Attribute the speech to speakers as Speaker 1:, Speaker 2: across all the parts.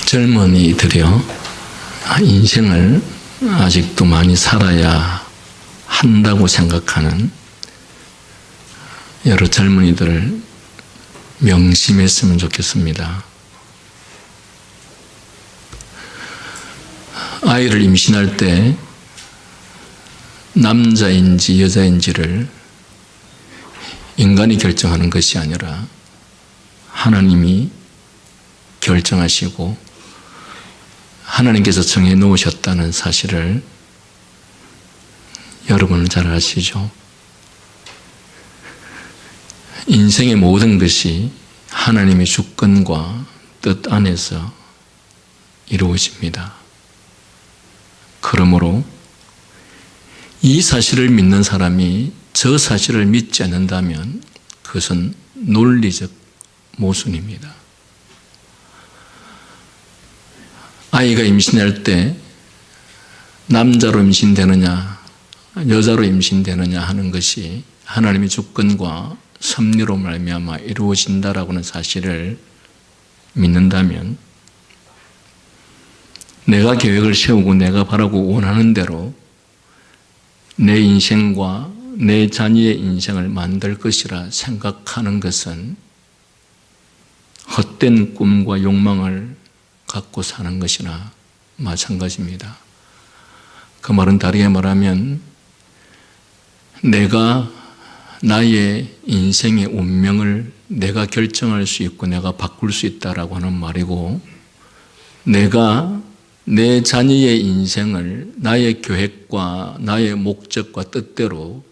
Speaker 1: 젊은이들이요, 인생을 아직도 많이 살아야 한다고 생각하는 여러 젊은이들을 명심했으면 좋겠습니다. 아이를 임신할 때 남자인지 여자인지를 인간이 결정하는 것이 아니라 하나님이 결정하시고 하나님께서 정해 놓으셨다는 사실을 여러분은 잘 아시죠? 인생의 모든 것이 하나님의 주권과 뜻 안에서 이루어집니다. 그러므로 이 사실을 믿는 사람이 저 사실을 믿지 않는다면 그것은 논리적 모순입니다. 아이가 임신할 때 남자로 임신되느냐 여자로 임신되느냐 하는 것이 하나님의 주권과 섭리로 말미암아 이루어진다라고 하는 사실을 믿는다면 내가 계획을 세우고 내가 바라고 원하는 대로 내 인생과 내 자녀의 인생을 만들 것이라 생각하는 것은 헛된 꿈과 욕망을 갖고 사는 것이나 마찬가지입니다. 그 말은 다르게 말하면 내가 나의 인생의 운명을 내가 결정할 수 있고 내가 바꿀 수 있다라고 하는 말이고, 내가 내 자녀의 인생을 나의 계획과 나의 목적과 뜻대로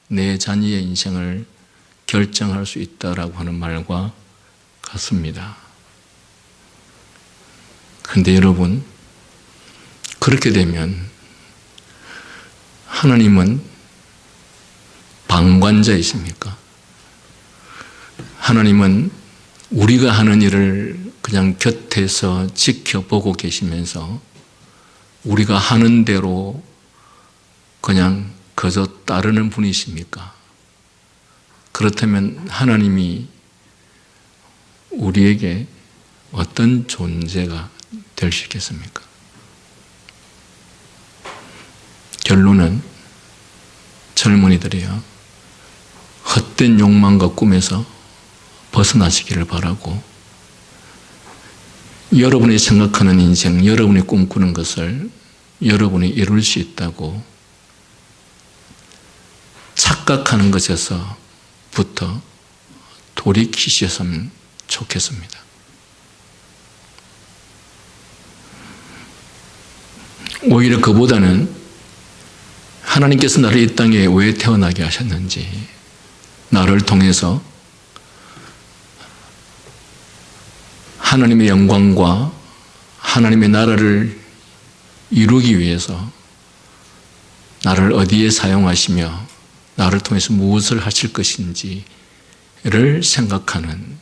Speaker 1: 내 자녀의 인생을 결정할 수 있다라고 하는 말과 같습니다. 그런데 여러분, 그렇게 되면 하나님은 방관자이십니까? 하나님은 우리가 하는 일을 그냥 곁에서 지켜보고 계시면서 우리가 하는 대로 그냥 그저 따르는 분이십니까? 그렇다면 하나님이 우리에게 어떤 존재가 될 수 있겠습니까? 결론은 젊은이들이요, 헛된 욕망과 꿈에서 벗어나시기를 바라고, 여러분이 생각하는 인생, 여러분이 꿈꾸는 것을 여러분이 이룰 수 있다고 착각하는 것에서부터 돌이키셨으면 좋겠습니다. 오히려 그보다는 하나님께서 나를 이 땅에 왜 태어나게 하셨는지, 나를 통해서 하나님의 영광과 하나님의 나라를 이루기 위해서 나를 어디에 사용하시며 나를 통해서 무엇을 하실 것인지를 생각하는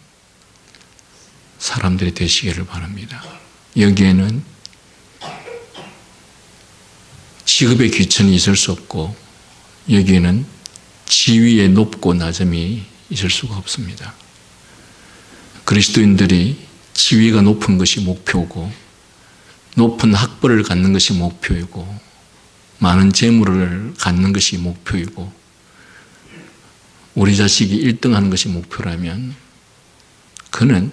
Speaker 1: 사람들이 되시기를 바랍니다. 여기에는 직업의 귀천이 있을 수 없고 여기에는 지위의 높고 낮음이 있을 수가 없습니다. 그리스도인들이 지위가 높은 것이 목표고 높은 학벌을 갖는 것이 목표이고 많은 재물을 갖는 것이 목표이고 우리 자식이 1등하는 것이 목표라면 그는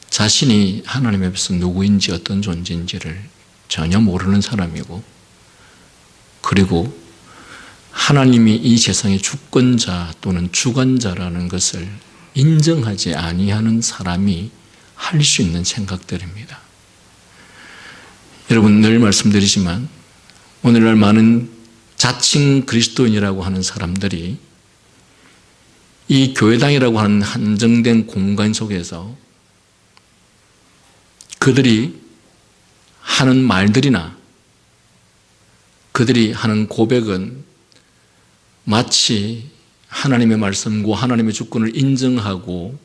Speaker 1: 자신이 하나님 앞에서 누구인지 어떤 존재인지를 전혀 모르는 사람이고, 그리고 하나님이 이 세상의 주권자 또는 주관자라는 것을 인정하지 아니하는 사람이 할 수 있는 생각들입니다. 여러분, 늘 말씀드리지만 오늘날 많은 자칭 그리스도인이라고 하는 사람들이 이 교회당이라고 하는 한정된 공간 속에서 그들이 하는 말들이나 그들이 하는 고백은 마치 하나님의 말씀과 하나님의 주권을 인정하고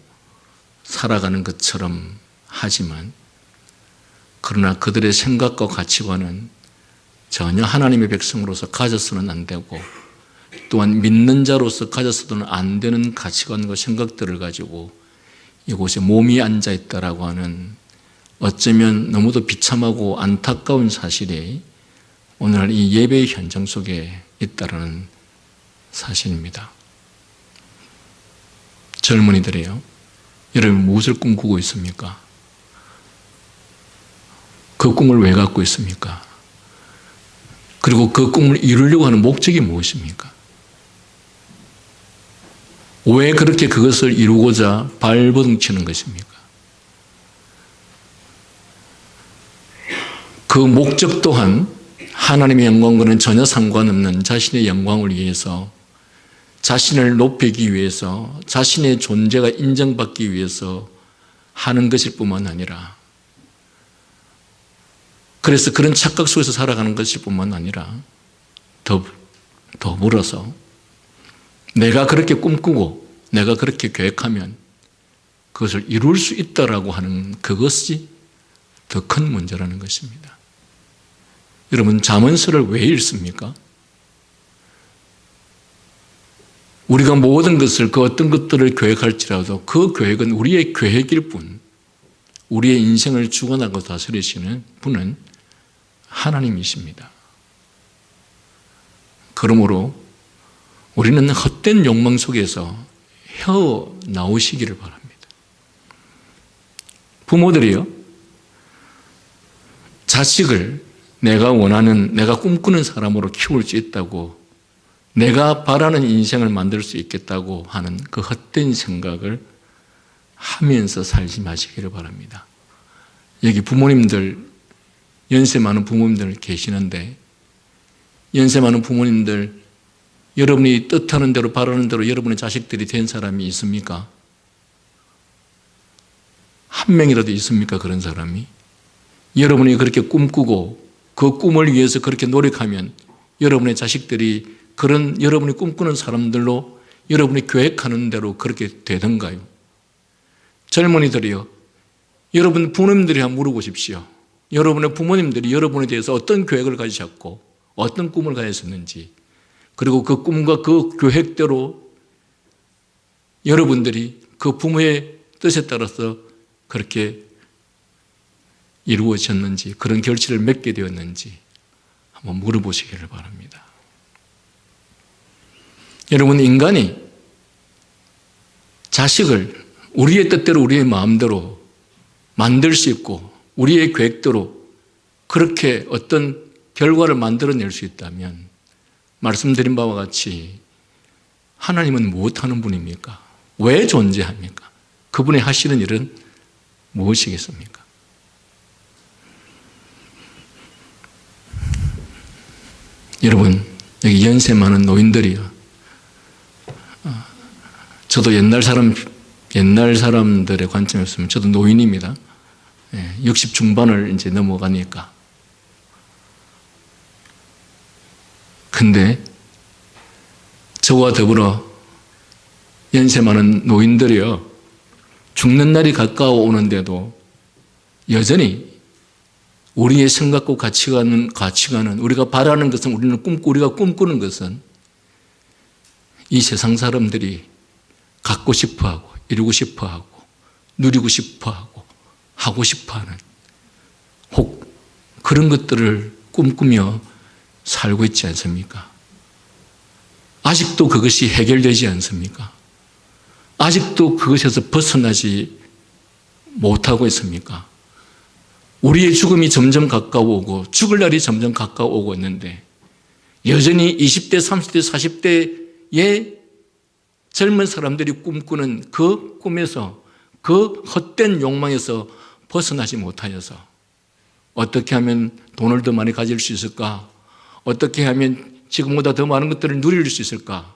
Speaker 1: 살아가는 것처럼 하지만, 그러나 그들의 생각과 가치관은 전혀 하나님의 백성으로서 가져서는 안 되고 또한 믿는 자로서 가져서는 안 되는 가치관과 생각들을 가지고 이곳에 몸이 앉아 있다라고 하는 어쩌면 너무도 비참하고 안타까운 사실이 오늘날 이 예배의 현장 속에 있다는 사실입니다. 젊은이들이요, 여러분 무엇을 꿈꾸고 있습니까? 그 꿈을 왜 갖고 있습니까? 그리고 그 꿈을 이루려고 하는 목적이 무엇입니까? 왜 그렇게 그것을 이루고자 발버둥치는 것입니까? 그 목적 또한 하나님의 영광과는 전혀 상관없는 자신의 영광을 위해서, 자신을 높이기 위해서, 자신의 존재가 인정받기 위해서 하는 것일 뿐만 아니라, 그래서 그런 착각 속에서 살아가는 것일 뿐만 아니라 더불어서 내가 그렇게 꿈꾸고 내가 그렇게 계획하면 그것을 이룰 수 있다라고 하는 그것이 더 큰 문제라는 것입니다. 여러분, 잠언서를 왜 읽습니까? 우리가 모든 것을, 그 어떤 것들을 계획할지라도 그 계획은 우리의 계획일 뿐, 우리의 인생을 주관하고 다스리시는 분은 하나님이십니다. 그러므로 우리는 헛된 욕망 속에서 헤어나오시기를 바랍니다. 부모들이요, 자식을 내가 원하는, 내가 꿈꾸는 사람으로 키울 수 있다고, 내가 바라는 인생을 만들 수 있겠다고 하는 그 헛된 생각을 하면서 살지 마시기를 바랍니다. 여기 부모님들, 연세 많은 부모님들 계시는데, 연세 많은 부모님들, 여러분이 뜻하는 대로 바라는 대로 여러분의 자식들이 된 사람이 있습니까? 한 명이라도 있습니까? 그런 사람이? 여러분이 그렇게 꿈꾸고 그 꿈을 위해서 그렇게 노력하면 여러분의 자식들이 그런 여러분이 꿈꾸는 사람들로 여러분이 계획하는 대로 그렇게 되던가요? 젊은이들이요, 여러분 부모님들이 한번 물어보십시오. 여러분의 부모님들이 여러분에 대해서 어떤 계획을 가지셨고 어떤 꿈을 가졌었는지, 그리고 그 꿈과 그 계획대로 여러분들이 그 부모의 뜻에 따라서 그렇게 이루어졌는지, 그런 결실을 맺게 되었는지 한번 물어보시기를 바랍니다. 여러분, 인간이 자식을 우리의 뜻대로 우리의 마음대로 만들 수 있고 우리의 계획대로 그렇게 어떤 결과를 만들어낼 수 있다면, 말씀드린 바와 같이 하나님은 무엇하는 분입니까? 왜 존재합니까? 그분이 하시는 일은 무엇이겠습니까? 여러분, 여기 연세 많은 노인들이요, 저도 옛날 사람들의 관점이었으면 저도 노인입니다. 60 중반을 이제 넘어가니까. 근데 저와 더불어 연세 많은 노인들이요, 죽는 날이 가까워 오는데도 여전히 우리의 생각과 가치관은 우리가 바라는 것은, 우리가 꿈꾸는 것은 이 세상 사람들이 갖고 싶어하고 이루고 싶어하고 누리고 싶어하고 하고 싶어하는, 혹 그런 것들을 꿈꾸며 살고 있지 않습니까? 아직도 그것이 해결되지 않습니까? 아직도 그것에서 벗어나지 못하고 있습니까? 우리의 죽음이 점점 가까워오고 죽을 날이 점점 가까워오고 있는데 여전히 20대, 30대, 40대의 젊은 사람들이 꿈꾸는 그 꿈에서, 그 헛된 욕망에서 벗어나지 못하여서 어떻게 하면 돈을 더 많이 가질 수 있을까? 어떻게 하면 지금보다 더 많은 것들을 누릴 수 있을까?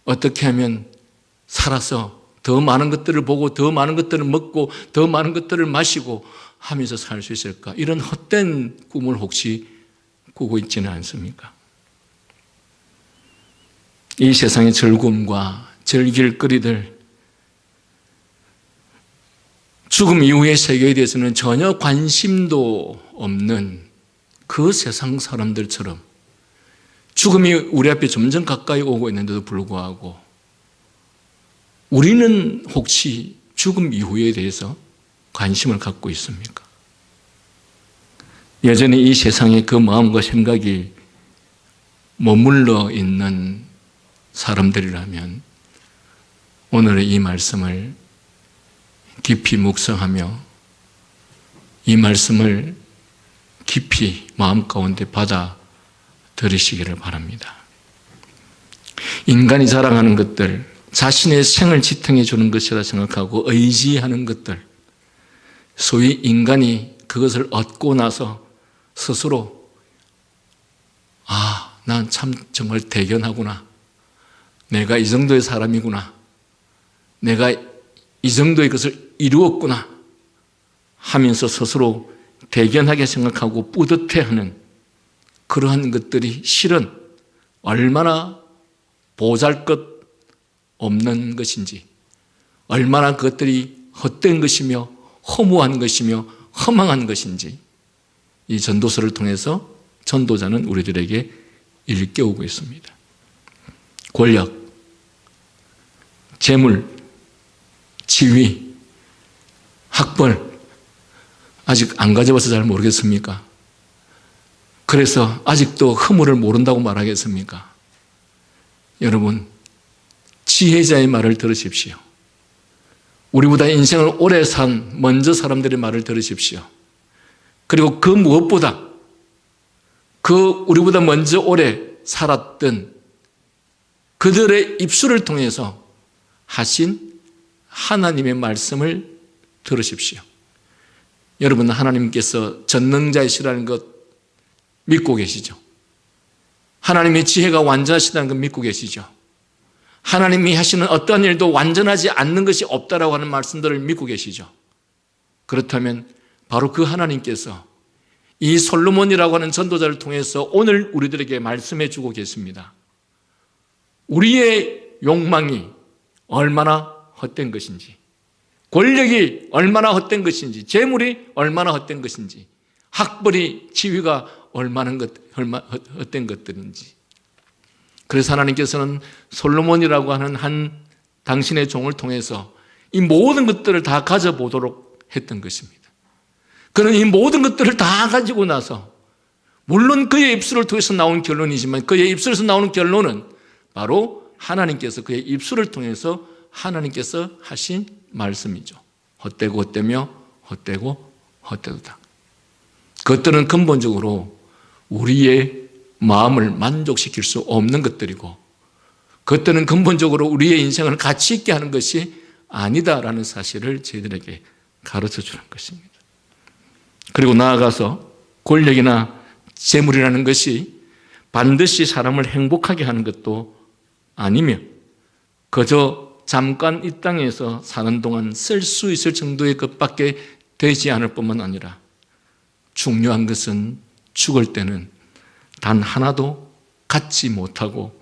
Speaker 1: 어떻게 하면 살아서 더 많은 것들을 보고 더 많은 것들을 먹고 더 많은 것들을 마시고 하면서 살 수 있을까? 이런 헛된 꿈을 혹시 꾸고 있지는 않습니까? 이 세상의 즐거움과 즐길 거리들, 죽음 이후의 세계에 대해서는 전혀 관심도 없는 그 세상 사람들처럼 죽음이 우리 앞에 점점 가까이 오고 있는데도 불구하고 우리는 혹시 죽음 이후에 대해서 관심을 갖고 있습니까? 여전히 이 세상에 그 마음과 생각이 머물러 있는 사람들이라면 오늘의 이 말씀을 깊이 묵상하며 이 말씀을 깊이 마음 가운데 받아들이시기를 바랍니다. 인간이 자랑하는 것들, 자신의 생을 지탱해 주는 것이라 생각하고 의지하는 것들, 소위 인간이 그것을 얻고 나서 스스로 난 참 정말 대견하구나, 내가 이 정도의 사람이구나, 내가 이 정도의 것을 이루었구나 하면서 스스로 대견하게 생각하고 뿌듯해하는 그러한 것들이 실은 얼마나 보잘것 없는 것인지, 얼마나 그것들이 헛된 것이며 허무한 것이며 허망한 것인지 이 전도서를 통해서 전도자는 우리들에게 일깨우고 있습니다. 권력, 재물, 지위, 학벌 아직 안 가져봐서 잘 모르겠습니까? 그래서 아직도 허물을 모른다고 말하겠습니까? 여러분, 지혜자의 말을 들으십시오. 우리보다 인생을 오래 산 먼저 사람들의 말을 들으십시오. 그리고 그 무엇보다 우리보다 먼저 오래 살았던 그들의 입술을 통해서 하신 하나님의 말씀을 들으십시오. 여러분, 하나님께서 전능자이시라는 것 믿고 계시죠? 하나님의 지혜가 완전하시다는 것 믿고 계시죠? 하나님이 하시는 어떠한 일도 완전하지 않는 것이 없다라고 하는 말씀들을 믿고 계시죠? 그렇다면 바로 그 하나님께서 이 솔로몬이라고 하는 전도자를 통해서 오늘 우리들에게 말씀해 주고 계십니다. 우리의 욕망이 얼마나 헛된 것인지, 권력이 얼마나 헛된 것인지, 재물이 얼마나 헛된 것인지, 학벌이, 지위가 얼마나 헛된 것들인지. 그래서 하나님께서는 솔로몬이라고 하는 한 당신의 종을 통해서 이 모든 것들을 다 가져보도록 했던 것입니다. 그는 이 모든 것들을 다 가지고 나서, 물론 그의 입술을 통해서 나온 결론이지만 그의 입술에서 나오는 결론은 바로 하나님께서 그의 입술을 통해서 하나님께서 하신 말씀이죠. 헛되고 헛되며 헛되고 헛되도다. 그것들은 근본적으로 우리의 마음을 만족시킬 수 없는 것들이고, 그것들은 근본적으로 우리의 인생을 가치 있게 하는 것이 아니다라는 사실을 저희들에게 가르쳐 주는 것입니다. 그리고 나아가서 권력이나 재물이라는 것이 반드시 사람을 행복하게 하는 것도 아니며 그저 잠깐 이 땅에서 사는 동안 쓸 수 있을 정도의 것밖에 되지 않을 뿐만 아니라 중요한 것은 죽을 때는 단 하나도 갖지 못하고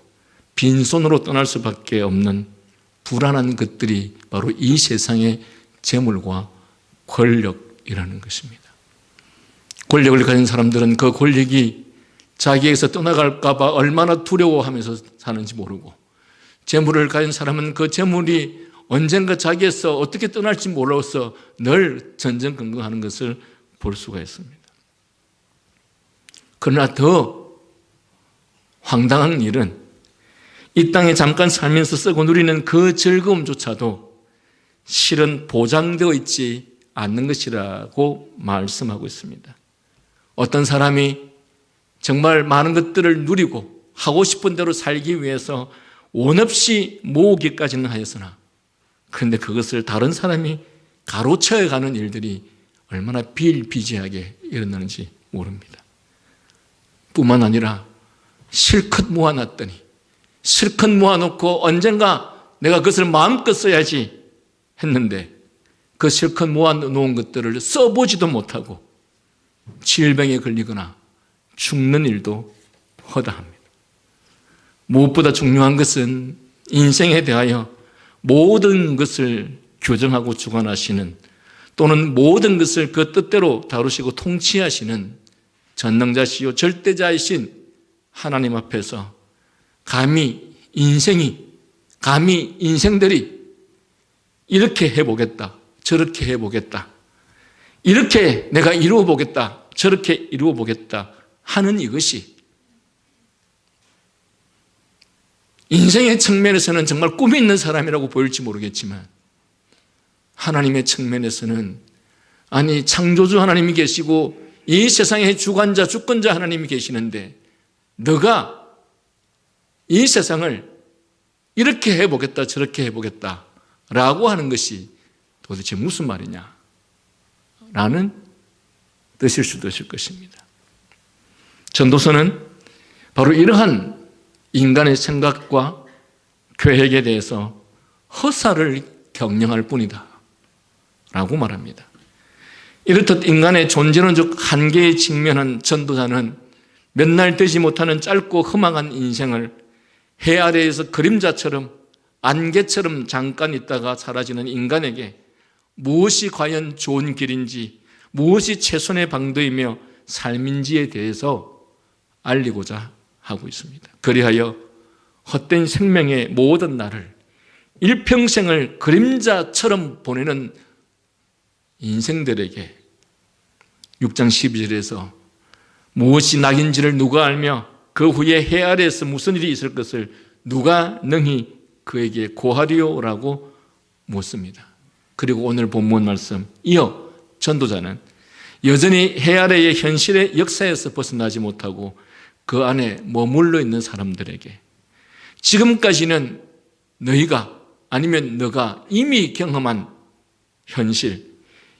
Speaker 1: 빈손으로 떠날 수밖에 없는 불안한 것들이 바로 이 세상의 재물과 권력이라는 것입니다. 권력을 가진 사람들은 그 권력이 자기에게서 떠나갈까 봐 얼마나 두려워하면서 사는지 모르고, 재물을 가진 사람은 그 재물이 언젠가 자기에서 어떻게 떠날지 몰라서 늘 전전긍긍하는 것을 볼 수가 있습니다. 그러나 더 황당한 일은 이 땅에 잠깐 살면서 쓰고 누리는 그 즐거움조차도 실은 보장되어 있지 않는 것이라고 말씀하고 있습니다. 어떤 사람이 정말 많은 것들을 누리고 하고 싶은 대로 살기 위해서 원 없이 모으기까지는 하였으나, 그런데 그것을 다른 사람이 가로채어 가는 일들이 얼마나 비일비재하게 일어나는지 모릅니다. 뿐만 아니라 실컷 모아놨더니, 실컷 모아놓고 언젠가 내가 그것을 마음껏 써야지 했는데 그 실컷 모아놓은 것들을 써보지도 못하고 질병에 걸리거나 죽는 일도 허다합니다. 무엇보다 중요한 것은 인생에 대하여 모든 것을 교정하고 주관하시는, 또는 모든 것을 그 뜻대로 다루시고 통치하시는 전능자시요 절대자이신 하나님 앞에서 감히 인생들이 이렇게 해보겠다, 저렇게 해보겠다 이렇게 내가 이루어 보겠다, 저렇게 이루어 보겠다 하는 이것이 인생의 측면에서는 정말 꿈이 있는 사람이라고 보일지 모르겠지만 하나님의 측면에서는 아니 창조주 하나님이 계시고 이 세상의 주관자 주권자 하나님이 계시는데 너가 이 세상을 이렇게 해보겠다 저렇게 해보겠다 라고 하는 것이 도대체 무슨 말이냐 라는 뜻일 수도 있을 것입니다. 전도서는 바로 이러한 인간의 생각과 계획에 대해서 허사를 경영할 뿐이다 라고 말합니다. 이렇듯 인간의 존재론적 한계에 직면한 전도자는 몇 날 되지 못하는 짧고 험악한 인생을 해 아래에서 그림자처럼 안개처럼 잠깐 있다가 사라지는 인간에게 무엇이 과연 좋은 길인지, 무엇이 최선의 방도이며 삶인지에 대해서 알리고자 하고 있습니다. 그리하여 헛된 생명의 모든 날을 일평생을 그림자처럼 보내는 인생들에게 6장 12절에서 무엇이 낙인지를 누가 알며 그 후에 해 아래에서 무슨 일이 있을 것을 누가 능히 그에게 고하리요라고 묻습니다. 그리고 오늘 본문 말씀 이어 전도자는 여전히 해 아래의 현실의 역사에서 벗어나지 못하고 그 안에 머물러 있는 사람들에게 지금까지는 너희가 아니면 너가 이미 경험한 현실,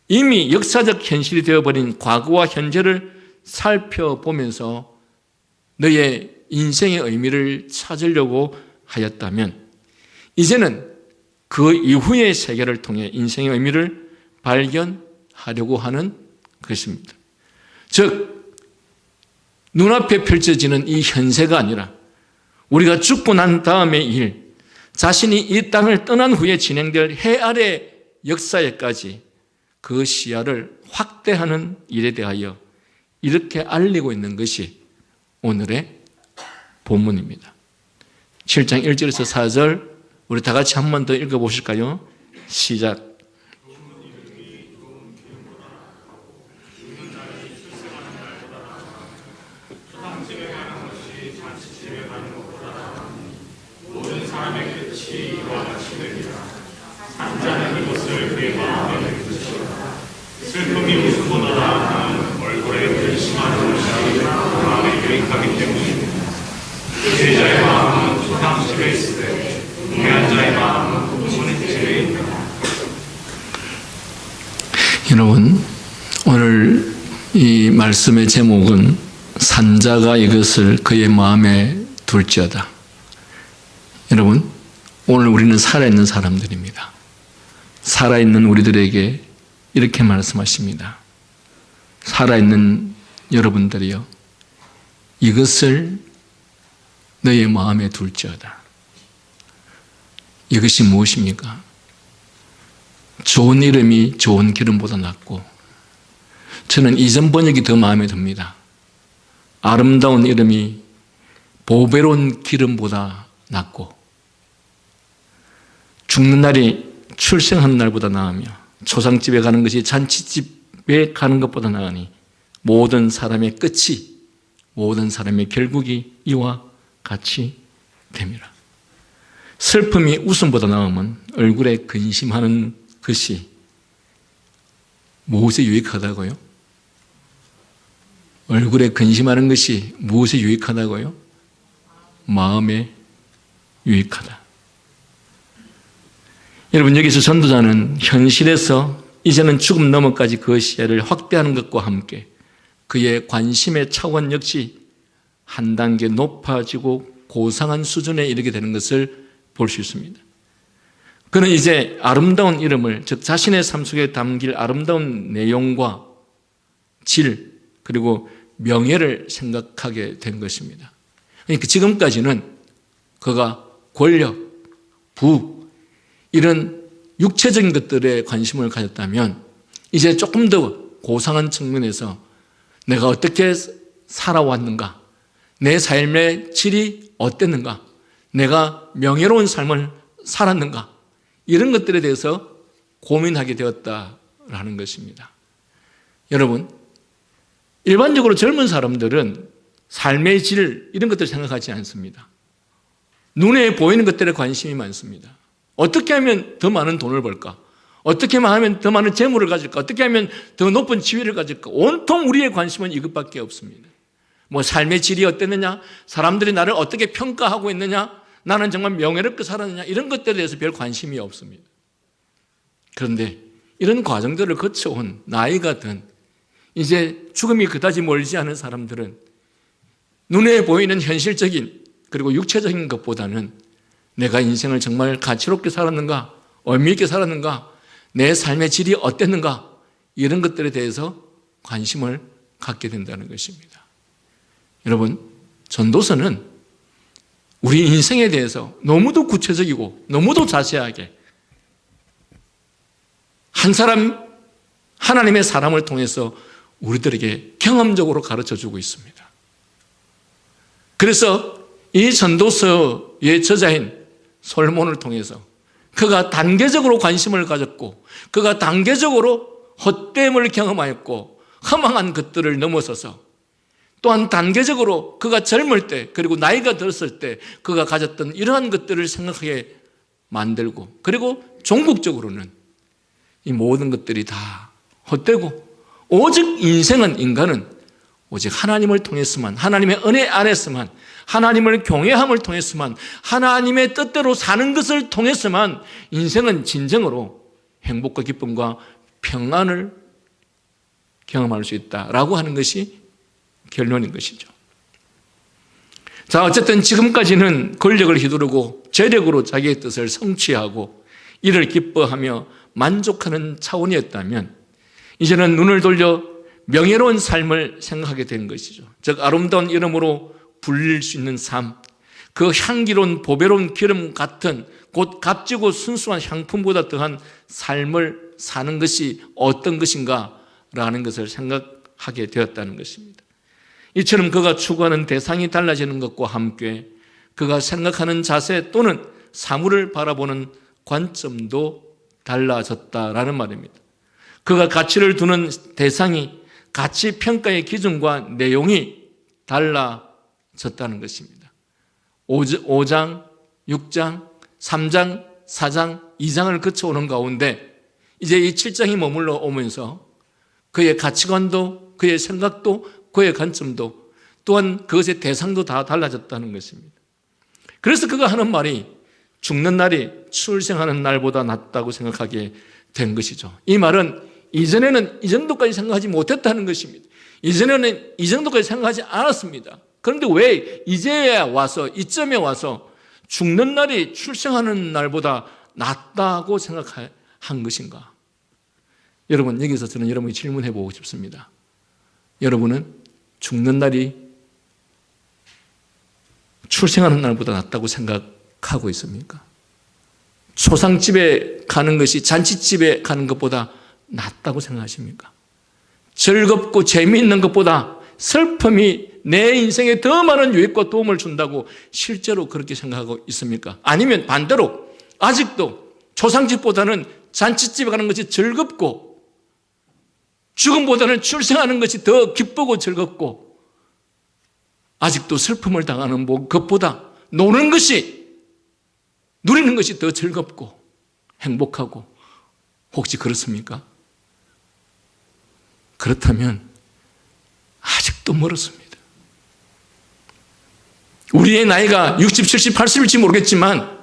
Speaker 1: 이미 역사적 현실이 되어버린 과거와 현재를 살펴보면서 너의 인생의 의미를 찾으려고 하였다면 이제는 그 이후의 세계를 통해 인생의 의미를 발견하려고 하는 것입니다. 즉 눈앞에 펼쳐지는 이 현세가 아니라 우리가 죽고 난 다음의 일, 자신이 이 땅을 떠난 후에 진행될 해 아래 역사에까지 그 시야를 확대하는 일에 대하여 이렇게 알리고 있는 것이 오늘의 본문입니다. 7장 1절에서 4절 우리 다 같이 한 번 더 읽어보실까요? 시작.
Speaker 2: 슬픔이 웃음보다 얼굴에 근심하는 것이 마음에 유익하기 때문입니다. 제자의 마음은 소탕집에 있을 때 동해한 자의 마음은 부모님 집에 있다.
Speaker 1: 여러분, 오늘 이 말씀의 제목은 산자가 이것을 그의 마음에 둘지어다. 여러분, 오늘 우리는 살아있는 사람들입니다. 살아있는 우리들에게 이렇게 말씀하십니다. 살아있는 여러분들이요, 이것을 너의 마음에 둘지어다. 이것이 무엇입니까? 좋은 이름이 좋은 기름보다 낫고, 저는 이전 번역이 더 마음에 듭니다. 아름다운 이름이 보배로운 기름보다 낫고, 죽는 날이 출생하는 날보다 나으며, 초상집에 가는 것이 잔치집에 가는 것보다 나으니 모든 사람의 끝이, 모든 사람의 결국이 이와 같이 됩니다. 슬픔이 웃음보다 나으면 얼굴에 근심하는 것이 무엇에 유익하다고요? 얼굴에 근심하는 것이 무엇에 유익하다고요? 마음에 유익하다. 여러분, 여기서 전도자는 현실에서 이제는 죽음 너머까지 그 시야를 확대하는 것과 함께 그의 관심의 차원 역시 한 단계 높아지고 고상한 수준에 이르게 되는 것을 볼 수 있습니다. 그는 이제 아름다운 이름을, 즉 자신의 삶 속에 담길 아름다운 내용과 질, 그리고 명예를 생각하게 된 것입니다. 그러니까 지금까지는 그가 권력, 부, 이런 육체적인 것들에 관심을 가졌다면 이제 조금 더 고상한 측면에서 내가 어떻게 살아왔는가, 내 삶의 질이 어땠는가, 내가 명예로운 삶을 살았는가, 이런 것들에 대해서 고민하게 되었다라는 것입니다. 여러분, 일반적으로 젊은 사람들은 삶의 질 이런 것들 생각하지 않습니다. 눈에 보이는 것들에 관심이 많습니다. 어떻게 하면 더 많은 돈을 벌까? 어떻게 하면 더 많은 재물을 가질까? 어떻게 하면 더 높은 지위를 가질까? 온통 우리의 관심은 이것밖에 없습니다. 뭐 삶의 질이 어땠느냐? 사람들이 나를 어떻게 평가하고 있느냐? 나는 정말 명예롭게 살았느냐? 이런 것들에 대해서 별 관심이 없습니다. 그런데 이런 과정들을 거쳐온 나이가 든 이제 죽음이 그다지 멀지 않은 사람들은 눈에 보이는 현실적인 그리고 육체적인 것보다는 내가 인생을 정말 가치롭게 살았는가, 의미 있게 살았는가, 내 삶의 질이 어땠는가, 이런 것들에 대해서 관심을 갖게 된다는 것입니다. 여러분, 전도서는 우리 인생에 대해서 너무도 구체적이고 너무도 자세하게 한 사람, 하나님의 사람을 통해서 우리들에게 경험적으로 가르쳐주고 있습니다. 그래서 이 전도서의 저자인 솔몬을 통해서 그가 단계적으로 관심을 가졌고 그가 단계적으로 헛됨을 경험하였고 허망한 것들을 넘어서서 또한 단계적으로 그가 젊을 때 그리고 나이가 들었을 때 그가 가졌던 이러한 것들을 생각하게 만들고 그리고 종국적으로는 이 모든 것들이 다 헛되고 오직 인간은 오직 하나님을 통해서만, 하나님의 은혜 안에서만, 하나님을 경외함을 통해서만, 하나님의 뜻대로 사는 것을 통해서만 인생은 진정으로 행복과 기쁨과 평안을 경험할 수 있다라고 하는 것이 결론인 것이죠. 자, 어쨌든 지금까지는 권력을 휘두르고 재력으로 자기의 뜻을 성취하고 이를 기뻐하며 만족하는 차원이었다면 이제는 눈을 돌려 명예로운 삶을 생각하게 된 것이죠. 즉 아름다운 이름으로 불릴 수 있는 삶, 그 향기로운 보배로운 기름 같은 곧 값지고 순수한 향품보다 더한 삶을 사는 것이 어떤 것인가라는 것을 생각하게 되었다는 것입니다. 이처럼 그가 추구하는 대상이 달라지는 것과 함께 그가 생각하는 자세 또는 사물을 바라보는 관점도 달라졌다라는 말입니다. 그가 가치를 두는 대상이 가치 평가의 기준과 내용이 달라졌다는 것입니다. 5장, 6장, 3장, 4장, 2장을 거쳐오는 가운데 이제 이 7장이 머물러 오면서 그의 가치관도 그의 생각도 그의 관점도 또한 그것의 대상도 다 달라졌다는 것입니다. 그래서 그가 하는 말이 죽는 날이 출생하는 날보다 낫다고 생각하게 된 것이죠. 이 말은 이전에는 이 정도까지 생각하지 못했다는 것입니다. 이전에는 이 정도까지 생각하지 않았습니다. 그런데 왜 이제야 와서 이쯤에 와서 죽는 날이 출생하는 날보다 낫다고 생각한 것인가? 여러분, 여기서 저는 여러분이 질문해 보고 싶습니다. 여러분은 죽는 날이 출생하는 날보다 낫다고 생각하고 있습니까? 초상집에 가는 것이 잔치집에 가는 것보다 낫다고 생각하십니까? 즐겁고 재미있는 것보다 슬픔이 내 인생에 더 많은 유익과 도움을 준다고 실제로 그렇게 생각하고 있습니까? 아니면 반대로 아직도 초상집보다는 잔치집에 가는 것이 즐겁고 죽음보다는 출생하는 것이 더 기쁘고 즐겁고 아직도 슬픔을 당하는 것보다 노는 것이 누리는 것이 더 즐겁고 행복하고 혹시 그렇습니까? 그렇다면 아직도 멀었습니다. 우리의 나이가 60, 70, 80일지 모르겠지만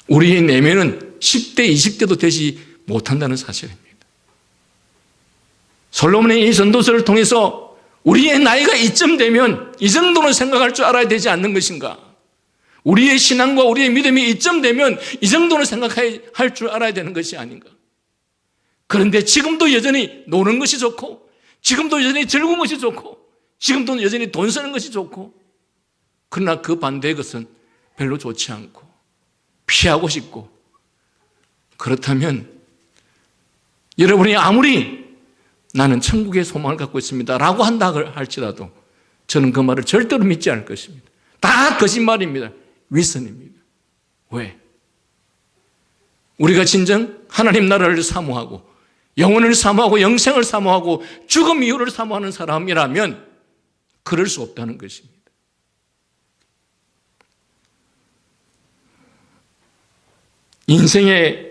Speaker 1: 우리의 내면은 10대, 20대도 되지 못한다는 사실입니다. 솔로몬의 이 전도서를 통해서 우리의 나이가 이쯤 되면 이 정도는 생각할 줄 알아야 되지 않는 것인가? 우리의 신앙과 우리의 믿음이 이쯤 되면 이 정도는 생각할 줄 알아야 되는 것이 아닌가? 그런데 지금도 여전히 노는 것이 좋고 지금도 여전히 즐거운 것이 좋고 지금도 여전히 돈 쓰는 것이 좋고 그러나 그 반대의 것은 별로 좋지 않고 피하고 싶고 그렇다면 여러분이 아무리 나는 천국의 소망을 갖고 있습니다 라고 한다 할지라도 저는 그 말을 절대로 믿지 않을 것입니다. 다 거짓말입니다. 위선입니다. 왜? 우리가 진정 하나님 나라를 사모하고 영혼을 사모하고 영생을 사모하고 죽음 이후를 사모하는 사람이라면 그럴 수 없다는 것입니다. 인생에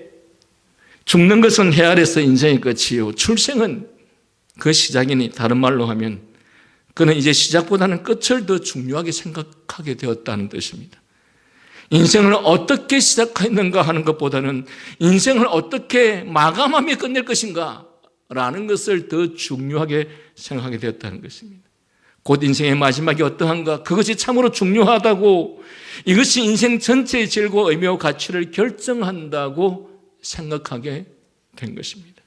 Speaker 1: 죽는 것은 헤아려서 인생의 끝이요 출생은 그 시작이니 다른 말로 하면 그는 이제 시작보다는 끝을 더 중요하게 생각하게 되었다는 뜻입니다. 인생을 어떻게 시작했는가 하는 것보다는 인생을 어떻게 마감하며 끝낼 것인가 라는 것을 더 중요하게 생각하게 되었다는 것입니다. 곧 인생의 마지막이 어떠한가, 그것이 참으로 중요하다고, 이것이 인생 전체의 질과 의미와 가치를 결정한다고 생각하게 된 것입니다.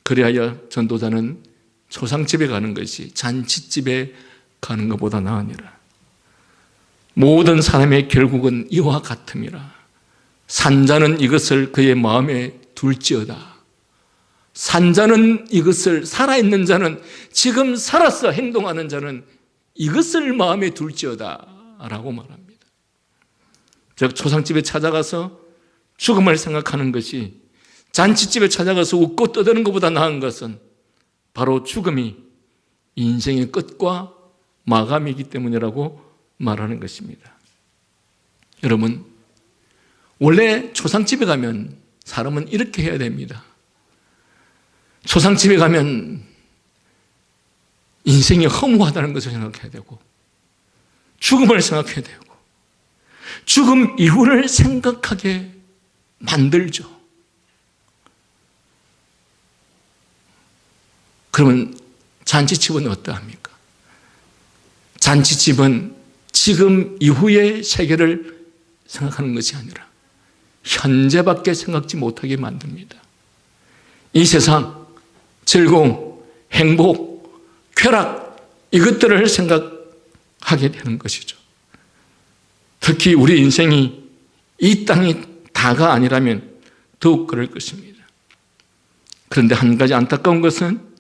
Speaker 1: 그리하여 전도자는 초상집에 가는 것이 잔치집에 가는 것보다 나으니라. 모든 사람의 결국은 이와 같음이라. 산자는 이것을 그의 마음에 둘지어다. 산자는 이것을, 살아있는 자는, 지금 살아서 행동하는 자는 이것을 마음에 둘지어다 라고 말합니다. 즉 초상집에 찾아가서 죽음을 생각하는 것이 잔치집에 찾아가서 웃고 떠드는 것보다 나은 것은 바로 죽음이 인생의 끝과 마감이기 때문이라고 말하는 것입니다. 여러분, 원래 초상집에 가면 사람은 이렇게 해야 됩니다. 초상집에 가면 인생이 허무하다는 것을 생각해야 되고, 죽음을 생각해야 되고, 죽음 이후를 생각하게 만들죠. 그러면 잔치집은 어떠합니까? 잔치집은 지금 이후의 세계를 생각하는 것이 아니라 현재밖에 생각지 못하게 만듭니다. 이 세상, 즐거움, 행복, 쾌락, 이것들을 생각하게 되는 것이죠. 특히 우리 인생이 이 땅이 다가 아니라면 더욱 그럴 것입니다. 그런데 한 가지 안타까운 것은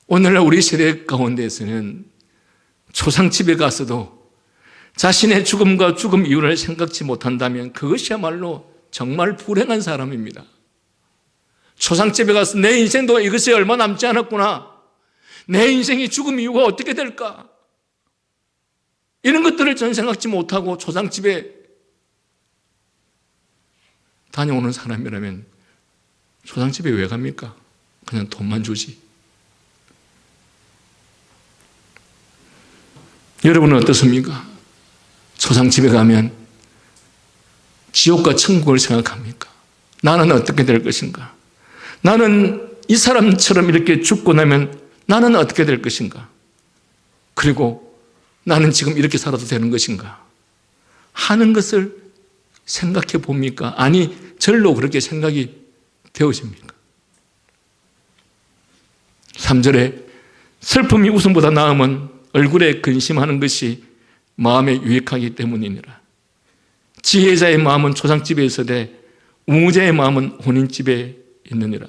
Speaker 1: 오늘날 우리 세대 가운데에서는 초상집에 가서도 자신의 죽음과 죽음 이후를 생각지 못한다면 그것이야말로 정말 불행한 사람입니다. 초상집에 가서 내 인생도 이것이 얼마 남지 않았구나, 내 인생이 죽음 이후가 어떻게 될까, 이런 것들을 전 생각지 못하고 초상집에 다녀오는 사람이라면 초상집에 왜 갑니까? 그냥 돈만 주지. 여러분은 어떻습니까? 초상집에 가면 지옥과 천국을 생각합니까? 나는 어떻게 될 것인가? 나는 이 사람처럼 이렇게 죽고 나면 나는 어떻게 될 것인가? 그리고 나는 지금 이렇게 살아도 되는 것인가? 하는 것을 생각해 봅니까? 아니, 절로 그렇게 생각이 되어집니까? 3절에 슬픔이 웃음보다 나음은 얼굴에 근심하는 것이 마음에 유익하기 때문이니라. 지혜자의 마음은 초상집에 있으되 우무자의 마음은 혼인집에 있느니라.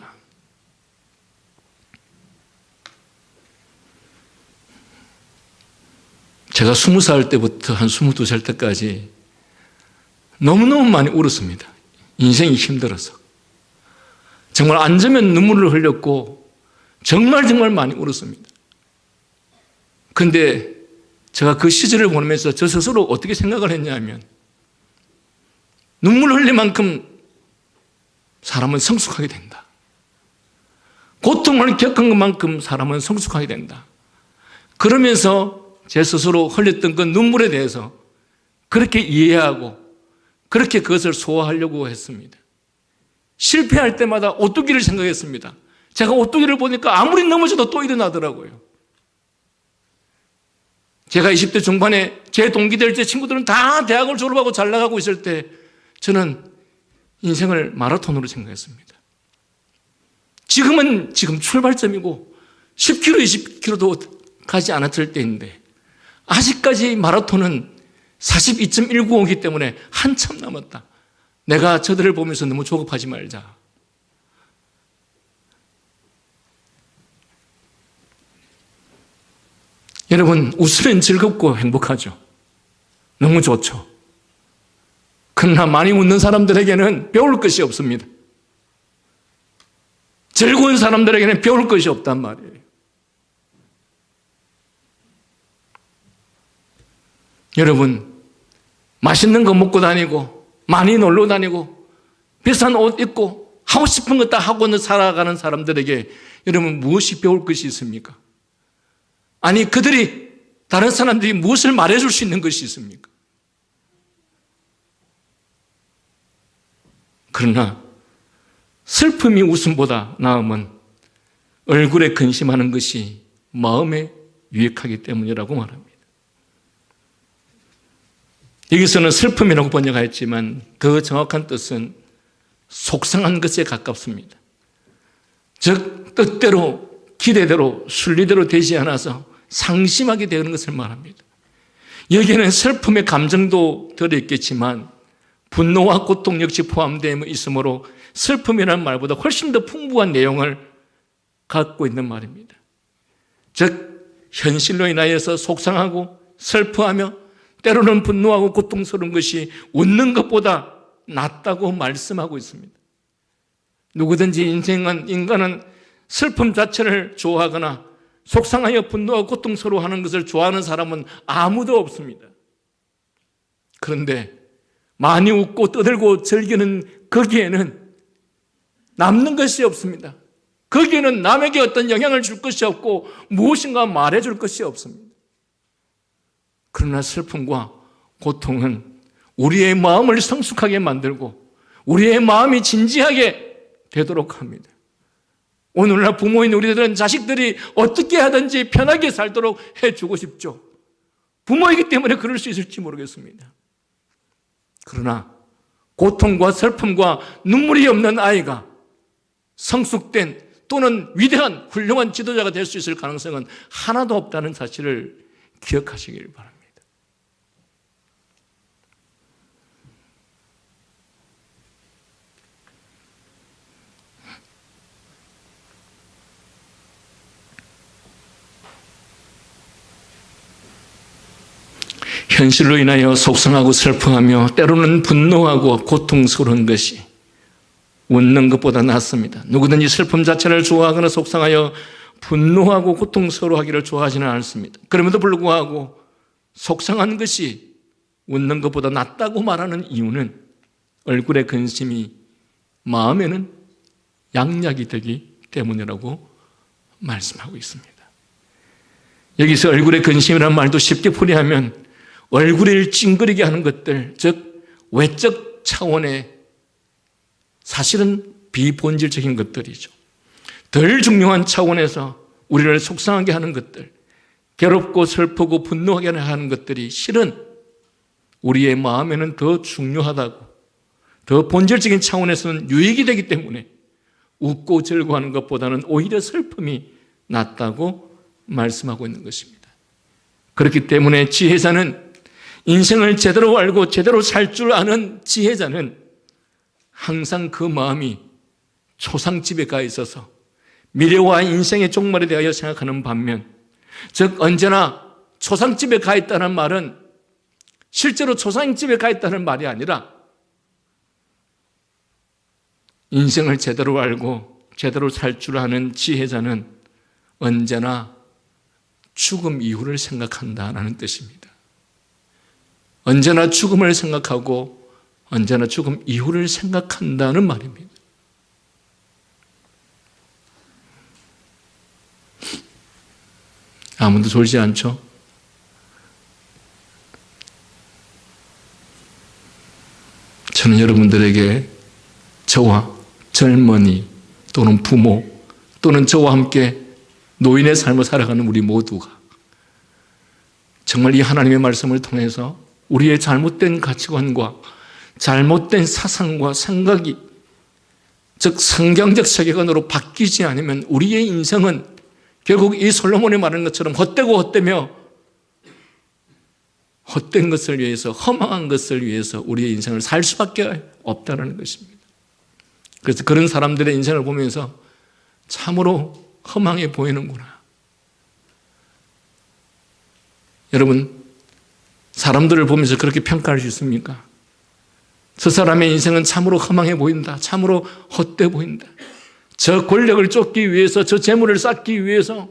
Speaker 1: 제가 20살 때부터 한 22살 때까지 너무너무 많이 울었습니다. 인생이 힘들어서. 정말 앉으면 눈물을 흘렸고 정말 많이 울었습니다. 그런데 제가 그 시절을 보면서 저 스스로 어떻게 생각을 했냐면, 눈물 흘릴 만큼 사람은 성숙하게 된다. 고통을 겪은 것만큼 사람은 성숙하게 된다. 그러면서 제 스스로 흘렸던 그 눈물에 대해서 그렇게 이해하고 그렇게 그것을 소화하려고 했습니다. 실패할 때마다 오뚜기를 생각했습니다. 제가 오뚜기를 보니까 아무리 넘어져도 또 일어나더라고요. 제가 20대 중반에 제 동기들, 제 친구들은 다 대학을 졸업하고 잘 나가고 있을 때 저는 인생을 마라톤으로 생각했습니다. 지금 출발점이고 10km, 20km도 가지 않았을 때인데 아직까지 마라톤은 42.195이기 때문에 한참 남았다. 내가 저들을 보면서 너무 조급하지 말자. 여러분, 웃으면 즐겁고 행복하죠. 너무 좋죠. 그러나 많이 웃는 사람들에게는 배울 것이 없습니다. 즐거운 사람들에게는 배울 것이 없단 말이에요. 여러분, 맛있는 거 먹고 다니고 많이 놀러 다니고 비싼 옷 입고 하고 싶은 거 다 하고는 살아가는 사람들에게 여러분 무엇이 배울 것이 있습니까? 아니 그들이 다른 사람들이 무엇을 말해줄 수 있는 것이 있습니까? 그러나 슬픔이 웃음보다 나음은 얼굴에 근심하는 것이 마음에 유익하기 때문이라고 말합니다. 여기서는 슬픔이라고 번역하였지만 그 정확한 뜻은 속상한 것에 가깝습니다. 즉 뜻대로 기대대로 순리대로 되지 않아서 상심하게 되는 것을 말합니다. 여기에는 슬픔의 감정도 들어있겠지만 분노와 고통 역시 포함되어 있으므로 슬픔이라는 말보다 훨씬 더 풍부한 내용을 갖고 있는 말입니다. 즉 현실로 인하여서 속상하고 슬퍼하며 때로는 분노하고 고통스러운 것이 웃는 것보다 낫다고 말씀하고 있습니다. 누구든지 인간은 슬픔 자체를 좋아하거나 속상하여 분노하고 고통스러워하는 것을 좋아하는 사람은 아무도 없습니다. 그런데 많이 웃고 떠들고 즐기는 거기에는 남는 것이 없습니다. 거기에는 남에게 어떤 영향을 줄 것이 없고 무엇인가 말해줄 것이 없습니다. 그러나 슬픔과 고통은 우리의 마음을 성숙하게 만들고 우리의 마음이 진지하게 되도록 합니다. 오늘날 부모인 우리들은 자식들이 어떻게 하든지 편하게 살도록 해주고 싶죠. 부모이기 때문에 그럴 수 있을지 모르겠습니다. 그러나 고통과 슬픔과 눈물이 없는 아이가 성숙된 또는 위대한 훌륭한 지도자가 될 수 있을 가능성은 하나도 없다는 사실을 기억하시길 바랍니다. 현실로 인하여 속상하고 슬퍼하며 때로는 분노하고 고통스러운 것이 웃는 것보다 낫습니다. 누구든지 슬픔 자체를 좋아하거나 속상하여 분노하고 고통스러워하기를 좋아하지는 않습니다. 그럼에도 불구하고 속상한 것이 웃는 것보다 낫다고 말하는 이유는 얼굴의 근심이 마음에는 양약이 되기 때문이라고 말씀하고 있습니다. 여기서 얼굴의 근심이라는 말도 쉽게 풀이하면 얼굴을 찡그리게 하는 것들, 즉 외적 차원의 사실은 비본질적인 것들이죠. 덜 중요한 차원에서 우리를 속상하게 하는 것들, 괴롭고 슬프고 분노하게 하는 것들이 실은 우리의 마음에는 더 중요하다고, 더 본질적인 차원에서는 유익이 되기 때문에 웃고 즐거워하는 것보다는 오히려 슬픔이 낫다고 말씀하고 있는 것입니다. 그렇기 때문에 지혜자는 인생을 제대로 알고 제대로 살 줄 아는 지혜자는 항상 그 마음이 초상집에 가 있어서 미래와 인생의 종말에 대하여 생각하는 반면, 즉 언제나 초상집에 가 있다는 말은 실제로 초상집에 가 있다는 말이 아니라 인생을 제대로 알고 제대로 살 줄 아는 지혜자는 언제나 죽음 이후를 생각한다는 뜻입니다. 언제나 죽음을 생각하고 언제나 죽음 이후를 생각한다는 말입니다. 아무도 졸지 않죠? 저는 여러분들에게 저와 젊은이 또는 부모 또는 저와 함께 노인의 삶을 살아가는 우리 모두가 정말 이 하나님의 말씀을 통해서 우리의 잘못된 가치관과 잘못된 사상과 생각이, 즉 성경적 세계관으로 바뀌지 않으면 우리의 인생은 결국 이 솔로몬이 말하는 것처럼 헛되고 헛되며 헛된 것을 위해서, 허망한 것을 위해서 우리의 인생을 살 수밖에 없다는 것입니다. 그래서 그런 사람들의 인생을 보면서 참으로 허망해 보이는구나. 여러분, 사람들을 보면서 그렇게 평가할 수 있습니까? 저 사람의 인생은 참으로 허망해 보인다. 참으로 헛돼 보인다. 저 권력을 쫓기 위해서, 저 재물을 쌓기 위해서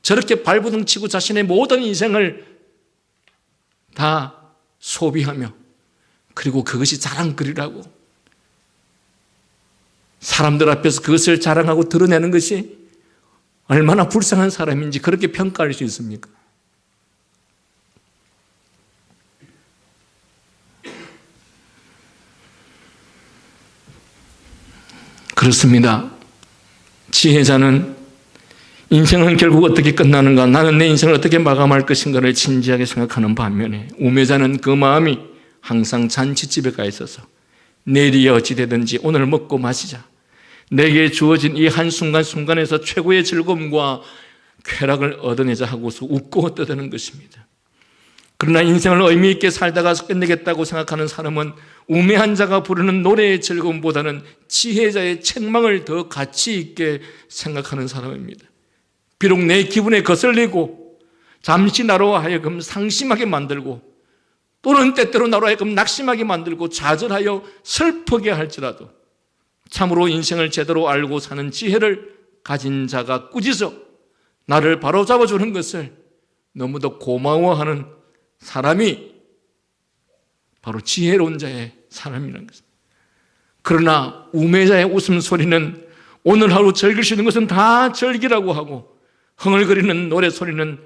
Speaker 1: 저렇게 발버둥 치고 자신의 모든 인생을 다 소비하며, 그리고 그것이 자랑거리라고 사람들 앞에서 그것을 자랑하고 드러내는 것이 얼마나 불쌍한 사람인지 그렇게 평가할 수 있습니까? 그렇습니다. 지혜자는 인생은 결국 어떻게 끝나는가, 나는 내 인생을 어떻게 마감할 것인가를 진지하게 생각하는 반면에, 우매자는 그 마음이 항상 잔치집에 가 있어서 내일이 어찌 되든지 오늘 먹고 마시자, 내게 주어진 이 한순간순간에서 최고의 즐거움과 쾌락을 얻어내자 하고서 웃고 떠드는 것입니다. 그러나 인생을 의미 있게 살다가 끝내겠다고 생각하는 사람은 우매한 자가 부르는 노래의 즐거움보다는 지혜자의 책망을 더 가치 있게 생각하는 사람입니다. 비록 내 기분에 거슬리고 잠시 나로 하여금 상심하게 만들고, 또는 때때로 나로 하여금 낙심하게 만들고 좌절하여 슬프게 할지라도 참으로 인생을 제대로 알고 사는 지혜를 가진 자가 꾸짖어 나를 바로잡아주는 것을 너무도 고마워하는 사람이 바로 지혜로운 자의 사람이라는 것입니다. 그러나 우매자의 웃음소리는 오늘 하루 즐길 수 있는 것은 다 즐기라고 하고, 흥얼거리는 노래소리는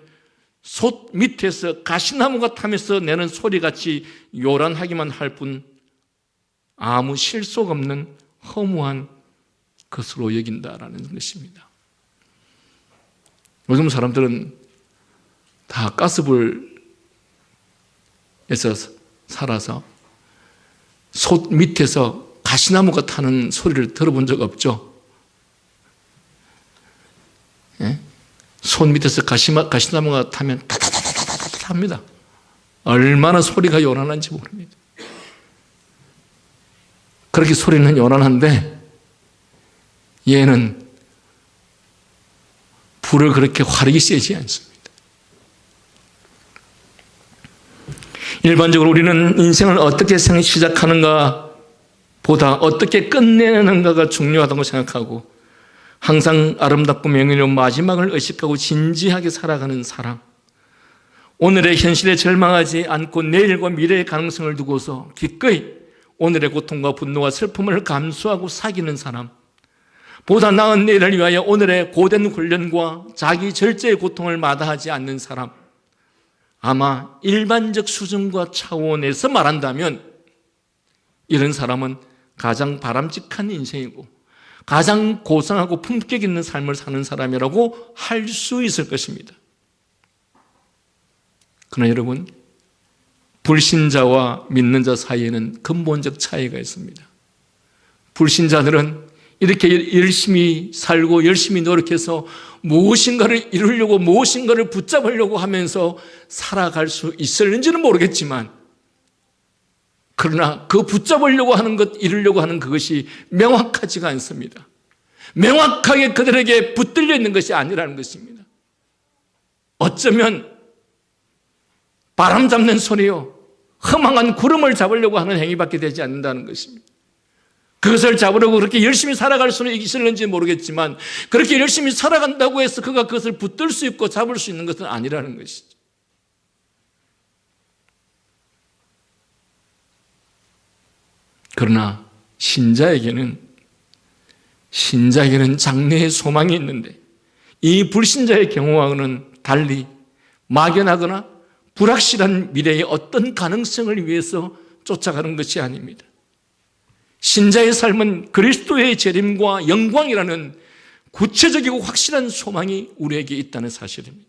Speaker 1: 솥 밑에서 가시나무가 타면서 내는 소리같이 요란하기만 할 뿐 아무 실속 없는 허무한 것으로 여긴다라는 것입니다. 요즘 사람들은 다 가스불에서 살아서 솥 밑에서 가시나무가 타는 소리를 들어본 적 없죠? 예? 솥 밑에서 가시나무가 타면 타타타타타타 합니다. 얼마나 소리가 요란한지 모릅니다. 그렇게 소리는 요란한데 얘는 불을 그렇게 화력이 세지 않습니다. 일반적으로 우리는 인생을 어떻게 시작하는가 보다 어떻게 끝내는가가 중요하다고 생각하고, 항상 아름답고 명예로운 마지막을 의식하고 진지하게 살아가는 사람, 오늘의 현실에 절망하지 않고 내일과 미래의 가능성을 두고서 기꺼이 오늘의 고통과 분노와 슬픔을 감수하고 사귀는 사람, 보다 나은 내일을 위하여 오늘의 고된 훈련과 자기 절제의 고통을 마다하지 않는 사람, 아마 일반적 수준과 차원에서 말한다면 이런 사람은 가장 바람직한 인생이고 가장 고상하고 품격 있는 삶을 사는 사람이라고 할 수 있을 것입니다. 그러나 여러분, 불신자와 믿는 자 사이에는 근본적 차이가 있습니다. 불신자들은 이렇게 열심히 살고 열심히 노력해서 무엇인가를 이루려고 무엇인가를 붙잡으려고 하면서 살아갈 수 있을는지는 모르겠지만, 그러나 그 붙잡으려고 하는 것, 이루려고 하는 그것이 명확하지가 않습니다. 명확하게 그들에게 붙들려 있는 것이 아니라는 것입니다. 어쩌면 바람 잡는 소리요, 허망한 구름을 잡으려고 하는 행위밖에 되지 않는다는 것입니다. 그것을 잡으려고 그렇게 열심히 살아갈 수는 있을는지 모르겠지만, 그렇게 열심히 살아간다고 해서 그가 그것을 붙들 수 있고 잡을 수 있는 것은 아니라는 것이죠. 그러나 신자에게는 장래의 소망이 있는데, 이 불신자의 경우와는 달리 막연하거나 불확실한 미래의 어떤 가능성을 위해서 쫓아가는 것이 아닙니다. 신자의 삶은 그리스도의 재림과 영광이라는 구체적이고 확실한 소망이 우리에게 있다는 사실입니다.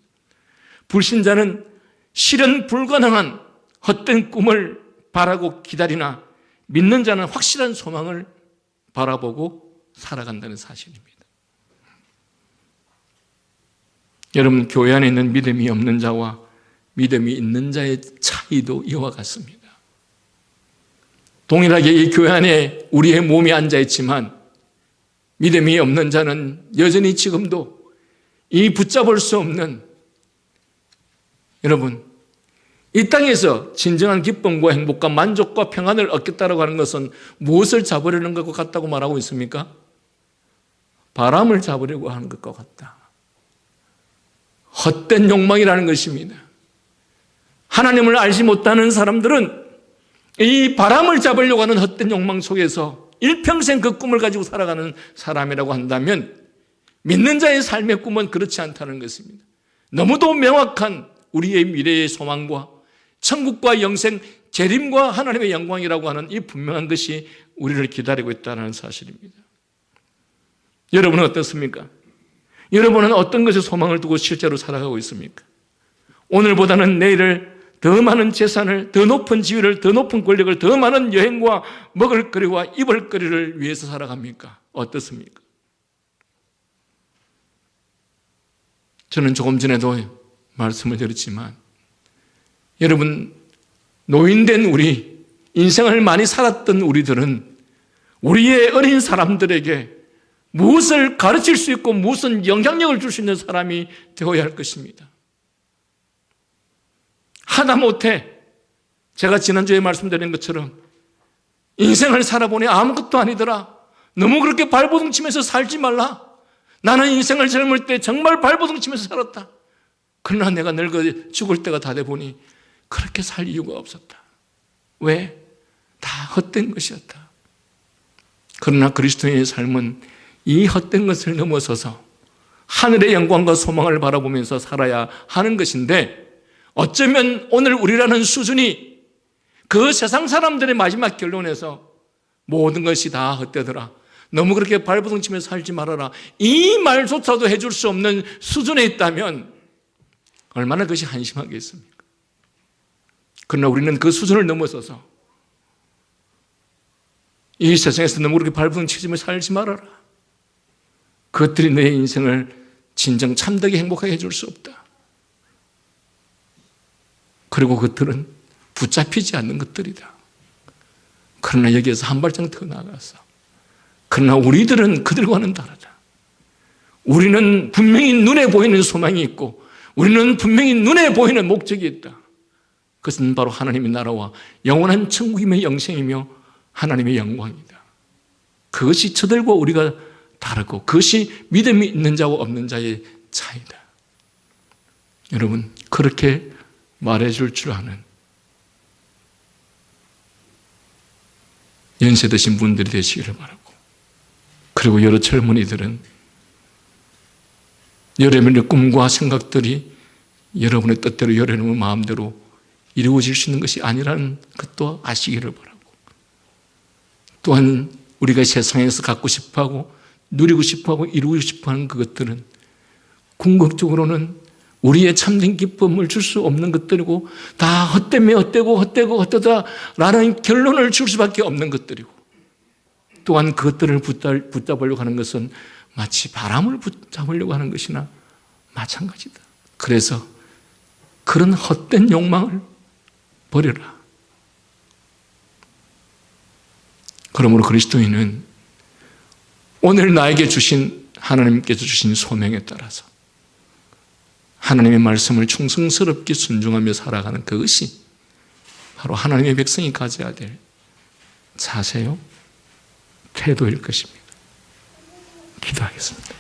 Speaker 1: 불신자는 실현 불가능한 헛된 꿈을 바라고 기다리나, 믿는 자는 확실한 소망을 바라보고 살아간다는 사실입니다. 여러분, 교회 안에 있는 믿음이 없는 자와 믿음이 있는 자의 차이도 이와 같습니다. 동일하게 이 교회 안에 우리의 몸이 앉아있지만 믿음이 없는 자는 여전히 지금도 이 붙잡을 수 없는, 여러분, 이 땅에서 진정한 기쁨과 행복과 만족과 평안을 얻겠다라고 하는 것은 무엇을 잡으려는 것 같다고 말하고 있습니까? 바람을 잡으려고 하는 것과 같다. 헛된 욕망이라는 것입니다. 하나님을 알지 못하는 사람들은 이 바람을 잡으려고 하는 헛된 욕망 속에서 일평생 그 꿈을 가지고 살아가는 사람이라고 한다면 믿는 자의 삶의 꿈은 그렇지 않다는 것입니다. 너무도 명확한 우리의 미래의 소망과 천국과 영생, 재림과 하나님의 영광이라고 하는 이 분명한 것이 우리를 기다리고 있다는 사실입니다. 여러분은 어떻습니까? 여러분은 어떤 것에 소망을 두고 실제로 살아가고 있습니까? 오늘보다는 내일을 더 많은 재산을, 더 높은 지위를, 더 높은 권력을, 더 많은 여행과 먹을거리와 입을거리를 위해서 살아갑니까? 어떻습니까? 저는 조금 전에도 말씀을 드렸지만 여러분, 노인된 우리, 인생을 많이 살았던 우리들은 우리의 어린 사람들에게 무엇을 가르칠 수 있고 무슨 영향력을 줄 수 있는 사람이 되어야 할 것입니다. 하다못해 제가 지난주에 말씀드린 것처럼 인생을 살아보니 아무것도 아니더라. 너무 그렇게 발버둥 치면서 살지 말라. 나는 인생을 젊을 때 정말 발버둥 치면서 살았다. 그러나 내가 늙어 죽을 때가 다 돼 보니 그렇게 살 이유가 없었다. 왜? 다 헛된 것이었다. 그러나 그리스도인의 삶은 이 헛된 것을 넘어서서 하늘의 영광과 소망을 바라보면서 살아야 하는 것인데 어쩌면 오늘 우리라는 수준이 그 세상 사람들의 마지막 결론에서 모든 것이 다 헛되더라. 너무 그렇게 발버둥 치면서 살지 말아라. 이 말조차도 해줄 수 없는 수준에 있다면 얼마나 그것이 한심하겠습니까? 그러나 우리는 그 수준을 넘어서서 이 세상에서 너무 그렇게 발버둥 치면서 살지 말아라. 그것들이 내 인생을 진정 참되게 행복하게 해줄 수 없다. 그리고 그것들은 붙잡히지 않는 것들이다. 그러나 여기에서 한 발짝 더 나아가서 그러나 우리들은 그들과는 다르다. 우리는 분명히 눈에 보이는 소망이 있고 우리는 분명히 눈에 보이는 목적이 있다. 그것은 바로 하나님의 나라와 영원한 천국이며 영생이며 하나님의 영광이다. 그것이 저들과 우리가 다르고 그것이 믿음이 있는 자와 없는 자의 차이다. 여러분, 그렇게 말해줄 줄 아는 연세 드신 분들이 되시기를 바라고, 그리고 여러 젊은이들은 여러분의 꿈과 생각들이 여러분의 뜻대로 여러분의 마음대로 이루어질 수 있는 것이 아니라는 것도 아시기를 바라고, 또한 우리가 세상에서 갖고 싶어하고 누리고 싶어하고 이루고 싶어하는 그것들은 궁극적으로는 우리의 참된 기쁨을 줄 수 없는 것들이고 다 헛되며 헛되고 헛되다라는 결론을 줄 수밖에 없는 것들이고, 또한 그것들을 붙잡으려고 하는 것은 마치 바람을 붙잡으려고 하는 것이나 마찬가지다. 그래서 그런 헛된 욕망을 버려라. 그러므로 그리스도인은 오늘 나에게 주신, 하나님께서 주신 소명에 따라서 하나님의 말씀을 충성스럽게 순종하며 살아가는 그것이 바로 하나님의 백성이 가져야 될 자세요, 태도일 것입니다. 기도하겠습니다.